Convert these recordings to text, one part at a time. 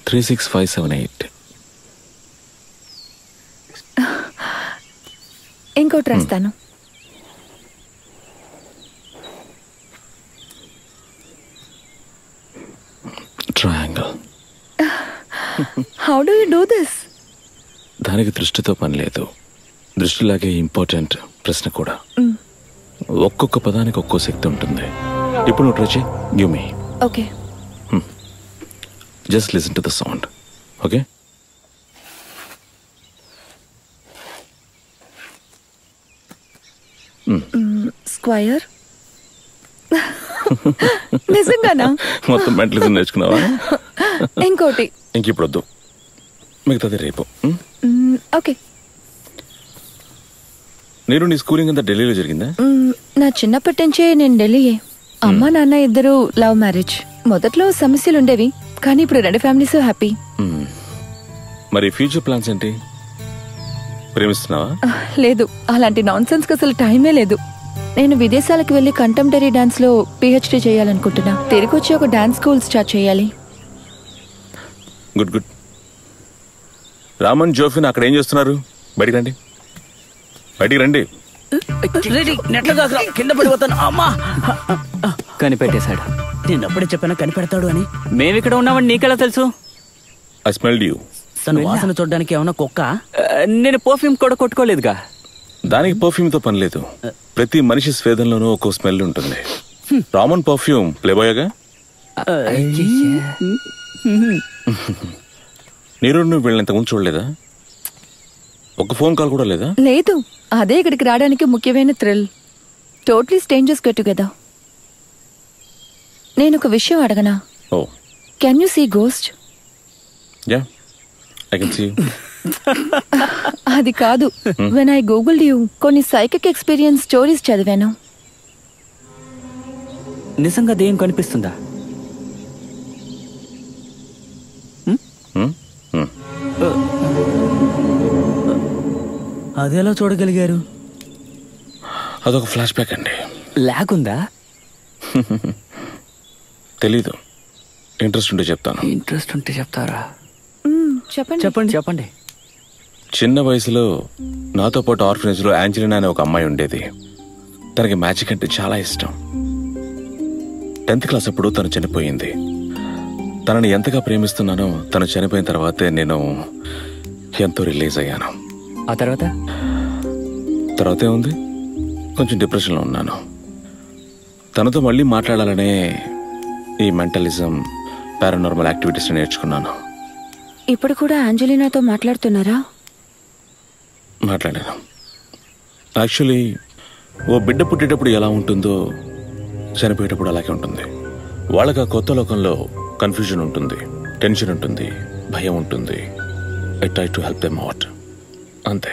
36578. ఇంకోటి రాస్తాను. Triangle. How do you do this? దానికి దృష్టితో పని లేదు. దృష్టిలాగే ఇంపార్టెంట్ ప్రశ్న కూడా. ఒక్కొక్క పదానికి ఒక్కో శక్తి ఉంటుంది. ఇప్పుడు నువ్వు ట్రై చేయి. Give me. Okay. Just listen to the sound. Okay. Square. నిజంగానా? మొత్తం మెంటలిజం నేర్చుకున్నావా? ఇంకోటి. ఇంకిప్పుడు వద్దు, మిగతాది రేపు. ఓకే. నేను నీ స్కూలింగ్ అంతా ఢిల్లీలో జరిగిందా? నా చిన్నప్పటి నుంచే నేను ఢిల్లీయే. అమ్మ నాన్న ఇద్దరు లవ్ మ్యారేజ్. మొదట్లో సమస్యలు ఉండేవి, కానీ ఇప్పుడు రెండు ఫ్యామిలీస్ హ్యాపీ. మరి ఫ్యూచర్ ప్లాన్స్ ఏంటి? ప్రేమిస్తున్నావా? లేదు, అలాంటి నాన్ సెన్స్ కి అసలు టైమే లేదు. నేను విదేశాలకు వెళ్లి కంటెంపరీ డాన్స్ లో PhD చేయాలనుకుంటున్నా. తిరిగి వచ్చి ఒక డాన్స్ స్కూల్ స్టార్ట్ చేయాలి. Good good. రామన్, జోఫిన్ అక్కడ ఏం చేస్తున్నారు? బయటికి రండి, బయటికి రండి. కింద పడిపోతాను. అమ్మా, కనిపెట్టేశాడు. నేను అప్పుడే చెప్పాను కనిపెడతాడు అని. మేమిక్కడ ఉన్నామని నీకెలా తెలుసు? I smelled you. తను వాసన చూడడానికి ఏమన్నా కుక్క? నేను పర్ఫ్యూమ్ కూడా కొట్టుకోలేదుగా. దానికి పర్ఫ్యూమ్ తో పని లేదు. ప్రతి మనిషి స్వేదంలోనూ ఒక్కో స్మెల్ ఉంటుంది. రామన్ పర్ఫ్యూమ్ ప్లేబాయ్గా. నీరు నువ్వు వీళ్ళంతకుముందు చూడలేదా? ఒక ఫోన్ కాల్ కూడా లేదా? లేదు, అదే ఇక్కడికి రావడానికి ముఖ్యమైన thrill. Totally strangers get together. నేను ఒక విషయం అడగనా? Oh, can you see ghost? Yeah, I can see you. అది కాదు, వెన్ ఐ గూగుల్డ్ యూ కొన్ని సైకిక్ ఎక్స్పీరియన్స్ స్టోరీస్ చదివాను. నిజంగా దెయ్యం కనిపిస్తుందా? అదెలా చూడగలిగారు? అదొక ఫ్లాష్ బ్యాక్ అండి. లాగ్ ఉందా? తెలీదు. ఇంట్రెస్ట్ ఉంటే చెప్తాను. ఇంట్రెస్ట్ ఉంటే చెప్తారా? చెప్పండి చెప్పండి చెప్పండి. చిన్న వయసులో నాతో పాటు ఆర్ఫనేజ్ లో యాంజలినా అనే ఒక అమ్మాయి ఉండేది. తనకి మ్యాజిక్ అంటే చాలా ఇష్టం. 10th క్లాస్ అప్పుడు తను చనిపోయింది. తనని ఎంతగా ప్రేమిస్తున్నానో తను చనిపోయిన తర్వాతే నేను ఎంతో రిలీజ్ అయ్యాను. ఆ తర్వాతే ఉంది, కొంచెం డిప్రెషన్లో ఉన్నాను. తనతో మళ్ళీ మాట్లాడాలనే ఈ మెంటలిజం, పారానార్మల్ యాక్టివిటీస్ నేర్చుకున్నాను. ఇప్పుడు కూడా ఆంజలినాతో మాట్లాడుతున్నారా? మాట్లాడాను. యాక్చువల్లీ ఓ బిడ్డ పుట్టేటప్పుడు ఎలా ఉంటుందో చనిపోయేటప్పుడు అలాగే ఉంటుంది. వాళ్ళకి ఆ కొత్త లోకంలో కన్ఫ్యూజన్ ఉంటుంది, టెన్షన్ ఉంటుంది, భయం ఉంటుంది. I try to help them out, అంతే.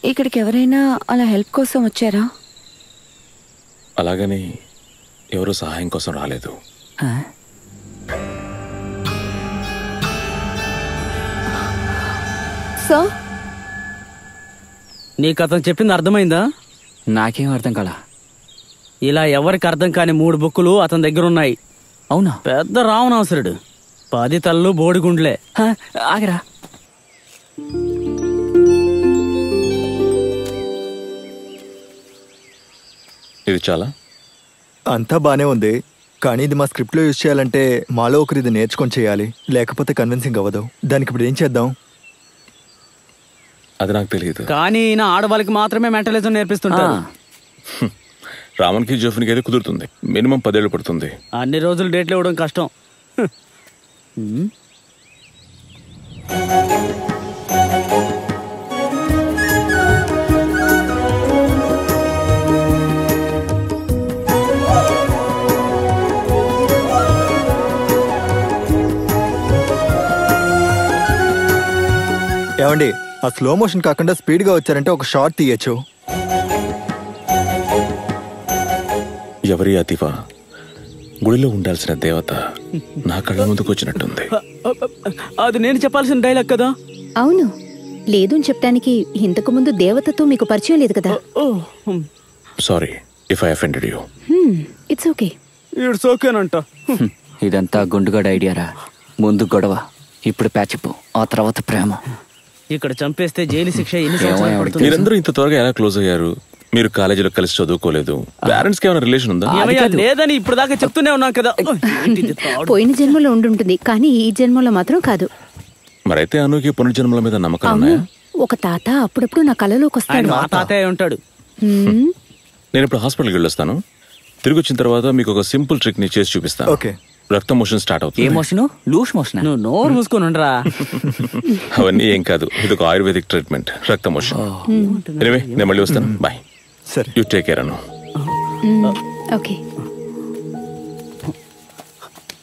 ఇక్కడికి ఎవరైనా అలా హెల్ప్ కోసం వచ్చారా? అలాగని ఎవరూ సహాయం కోసం రాలేదు. సో నీకు అతను చెప్పింది అర్థమైందా? నాకేం అర్థం కాలా. ఇలా ఎవరికి అర్థం కాని 3 బుక్కులు అతని దగ్గర ఉన్నాయి. అవునా? పెద్ద రావణాసురుడు. 10 తలలు బోడిగుండ్లే. ఆగరా. ఇది చాలా అంతా బానే ఉంది, కానీ ఇది మా స్క్రిప్ట్లో యూజ్ చేయాలంటే మాలో ఒకరు ఇది నేర్చుకొని చేయాలి, లేకపోతే కన్విన్సింగ్ అవ్వదు. దానికి ఇప్పుడు ఏం చేద్దాం? అది నాకు తెలియదు. కానీ ఈయన ఆడవాళ్ళకి మాత్రమే మెంటలిజం నేర్పిస్తుంటారు. రామన్కి జోఫిన్కి అయితే కుదురుతుంది. మినిమం 10 ఏళ్ళు పడుతుంది. అన్ని రోజులు డేట్లు ఇవ్వడం కష్టం. ఏమండి, ఆ స్లో మోషన్ కాకుండా స్పీడ్గా వచ్చారంటే ఒక షార్ట్ తీయచ్చు. ఎవరి అతివా? గుడిలో ఉండాల్సిన దేవత నా కళ్ళ ముందుకు వచ్చినట్టుంది. అది నేను చెప్పాల్సిన డైలాగ్ కదా? అవును, లేదు అని చెప్పడానికి ఇంతకు ముందు దేవతతో మీకు పరిచయం లేదు కదా. Sorry if I offended you. It's okay. It's ఓకేనంట. ఇదంతా గుండుగాడు ఐడియారా. ముందు గొడవ, ఇప్పుడు ప్యాచప్, ఆ తర్వాత ప్రేమ. ఇక్కడ చంపేస్తే జైలు శిక్ష ఎన్ని సంవత్సరాలు పడుతుంది? మీరందరూ ఇంత త్వరగా ఎలా క్లోజ్ అయ్యారు? మీరు కాలేజీలో కలిసి చదువుకోలేదు. పేరెంట్స్ కి ఏమైనా రిలేషన్ ఉందా? లేదని ఇప్పుడు దాకా చెప్తూనే ఉన్నాం కదా. పోయిన జన్మలో ఉండుంటుంది కానీ ఈ జన్మలో మాత్రం కాదు. మరైతే అనుకి పునర్జన్మల మీద నమ్మకం ఉన్నాయా? ఒక తాత అప్పుడప్పుడు నా కలలోకి వస్తాడు. మా తాతయ్య ఉంటాడు. నేను ఇప్పుడు హాస్పిటల్కి వెళ్ళొస్తాను. తిరిగి వచ్చిన తర్వాత మీకు ఒక సింపుల్ ట్రిక్ ని చేసి చూపిస్తాను. ఓకే. రక్త మోషన్ స్టార్ట్ అవుతుంది. ఏ మోషను? Loose motion. నువ్వు నోరు మూసుకొని ఉండరా. అవన్నీ ఏం కాదు, ఇది ఒక ఆయుర్వేదిక్ ట్రీట్మెంట్, రక్త మోషన్. ఎనివే నేను మళ్ళీ వస్తాను. బాయ్. సరే. You take care Anu. Okay.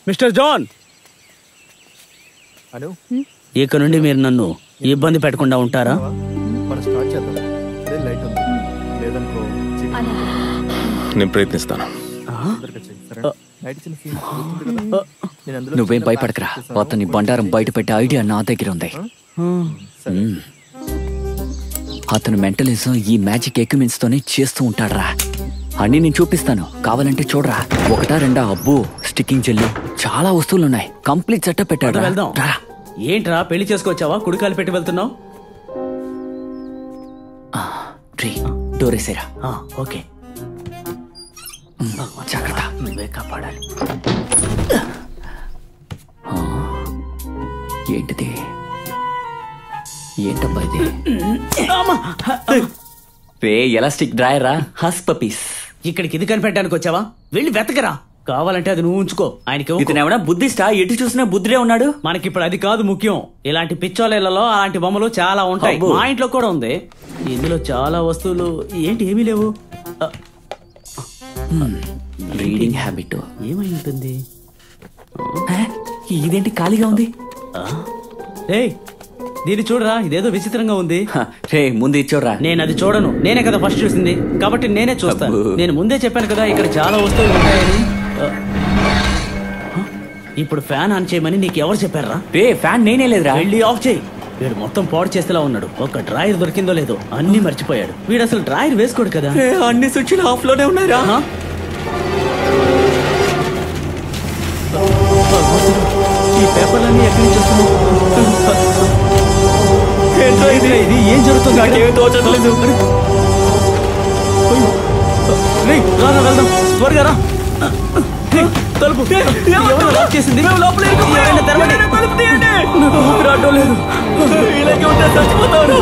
Mister John, Anu ఇక నుండి మీరు నన్ను ఇబ్బంది పెట్టకుండా ఉంటారా? మనం స్టార్ట్ చేద్దాం. లైట్ ఉంది లేదనుకో నేను ప్రయత్నిస్తాను. నువ్వేం భయపడకరా. అతని బండారం బయట పెట్టే ఐడియా నా దగ్గర ఉంది. అతను మెంటలిజం ఈ మ్యాజిక్ ఎక్విప్మెంట్స్ తోనే చేస్తూ ఉంటాడరా. అన్ని నేను చూపిస్తాను, కావాలంటే చూడరా. ఒకటా రెండా? అబ్బో, స్టిక్కింగ్ జెల్లు, చాలా వస్తువులున్నాయి. కంప్లీట్ సెటప్ పెట్టాడు. వెళ్దాం. ఏంట్రా పెళ్లి చేసుకొచ్చావా? కుడికాలు పెట్టి వెళ్తున్నావు? డోరేసేరా. ఓకే, జాగ్రత్త. నువ్వే కాపాడాలి. ఏంటిది? ఏంటబ్బా ఇది? ఎలాస్టిక్ డ్రాయరా? Has puppies. ఇక్కడికి ఇది కనిపెట్టడానికి వచ్చావా? వెళ్ళి వెతకరా. కావాలంటే అది నువ్వు ఉంచుకో. ఆయనకి ఇతనేమన్నా బుద్ధిస్టా? ఎటు చూసినా బుద్ధిరే ఉన్నాడు. మనకిప్పుడు అది కాదు ముఖ్యం. ఇలాంటి పిచ్చోలేళ్లలో అలాంటి బొమ్మలు చాలా ఉంటాయి. మా ఇంట్లో కూడా ఉంది. ఇందులో చాలా వస్తువులు. ఏంటి ఏమీ లేవు? రీడింగ్ హ్యాబిట్ ఏమై ఉంటుంది? ఇదేంటి ఖాళీగా ఉంది? దీన్ని చూడరా, ఇదేదో విచిత్రంగా ఉంది. రే ముందు ఇచ్చోడ్రా. నేను అది చూడను, నేనే కదా ఫస్ట్ చూసింది, కాబట్టి నేనే చూస్తాను. నేను ముందే చెప్పాను కదా ఇక్కడ చాలా వస్తువులు ఉంటాయని. ఇప్పుడు ఫ్యాన్ ఆన్ చేయమని నీకు ఎవరు చెప్పారా? ఫ్యాన్ నేనే లేదురా. వెళ్ళి ఆఫ్ చేయి. వీడు మొత్తం పాడు చేసేలా ఉన్నాడు. ఒక డ్రాయర్ దొరికిందో లేదో అన్ని మర్చిపోయాడు. వీడు అసలు డ్రాయర్ వేసుకోడు కదా. అన్ని స్విచ్లు ఆఫ్ లోనే ఉన్నాయిరా. ఈ పేపర్లన్నీ ఎక్కడి నుంచి వస్తున్నాయి? ఇది ఏం జరుగుతుంది? నాకేమీ తోచట్లేదు. రారా వెళ్దాం, త్వరగా రా. తలుపు ఎవరు లాక్ చేసింది? ఎవరైనా తెరవండి. నాకు ఊపిరి ఆడటం లేదు. ఇలాగే ఉంటే చచ్చిపోతాను.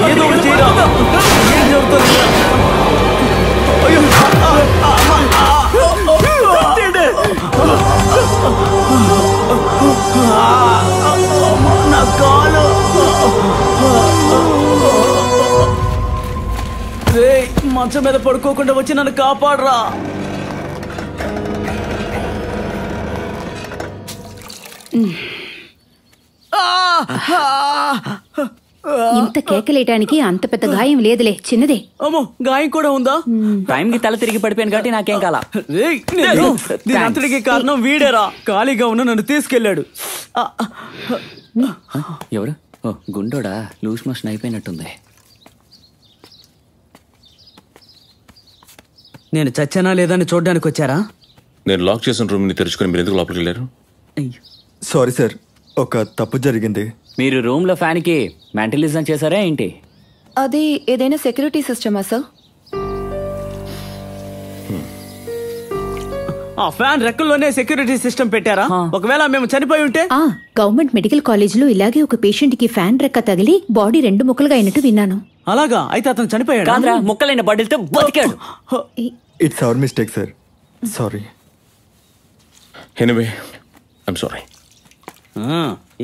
ఏదో ఒకటి చేయరా. ఏం జరుగుతుంది? నా కాలు. మంచం మీద పడుకోకుండా వచ్చి నన్ను కాపాడరా. ఇంత కేకలేయటానికి అంత పెద్ద గాయం లేదులే, చిన్నదే. అమ్మో, గాయం కూడా ఉందా? టైంకి తల తిరిగి పడిపోయాను కాబట్టి నాకేం కాల. దీని అంతటికి కారణం వీడేరా. ఖాళీగా ఉన్న నన్ను తీసుకెళ్ళాడు. ఎవరు? ఓ గుండోడా. లూస్ మోషన్ అయిపోయినట్టుంది. నేను చచ్చానా లేదా అని చూడడానికి వచ్చారా? నేను లాక్ చేసిన రూమ్ ని తెరుచుకొని మీరు ఎందుకు లోపలికి వెళ్ళారు? సారీ సార్, ఒక తప్పు జరిగింది. మీరు రూమ్ లో ఫ్యాన్ కి మెంటలిజం చేశారా ఏంటి? అది ఏదైనా సెక్యూరిటీ సిస్టమా సార్? ఆ ఫ్యాన్ రెక్కల్లోనే సెక్యూరిటీ సిస్టమ్ పెట్టారా? ఒకవేళ మేము చనిపోయి ఉంటే? గవర్నమెంట్ మెడికల్ కాలేజీలో ఇలాగే ఒక పేషెంట్ కి ఫ్యాన్ రెక్క తగిలి బాడీ 2 ముక్కలుగా అయినట్టు విన్నాను. అలాగా? అయితే అతను చనిపోయాడు. కాదురా, ముక్కలైన బాడీలతో బతికాడు. It's our mistake sir, sorry. Anyway I'm sorry.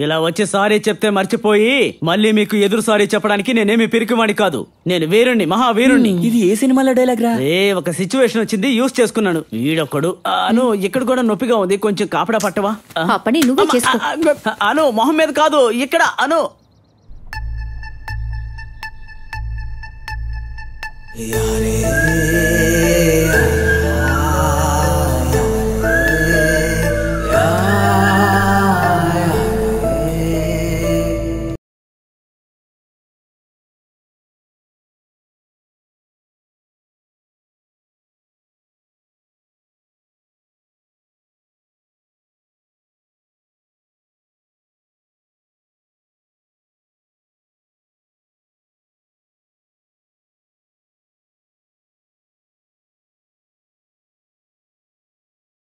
ఇలా వచ్చి సారీ చెప్తే మర్చిపోయి మళ్ళీ మీకు ఎదురు సారీ చెప్పడానికి నేనేమి పిరికివాణ్ణి కాదు. నేను వీరుణ్ణి, మహావీరుణ్ణి. ఇది ఏ సినిమాలో డైలాగ్ రా? ఒక సిచ్యువేషన్ వచ్చింది, యూజ్ చేసుకున్నాను. వీడొక్కడు. అను ఇక్కడ కూడా నొప్పిగా ఉంది, కొంచెం కాపడా పట్టవా? ఆ పని నువ్వే చేసుకో. అను మొహం మీద కాదు, ఇక్కడ. అను యారే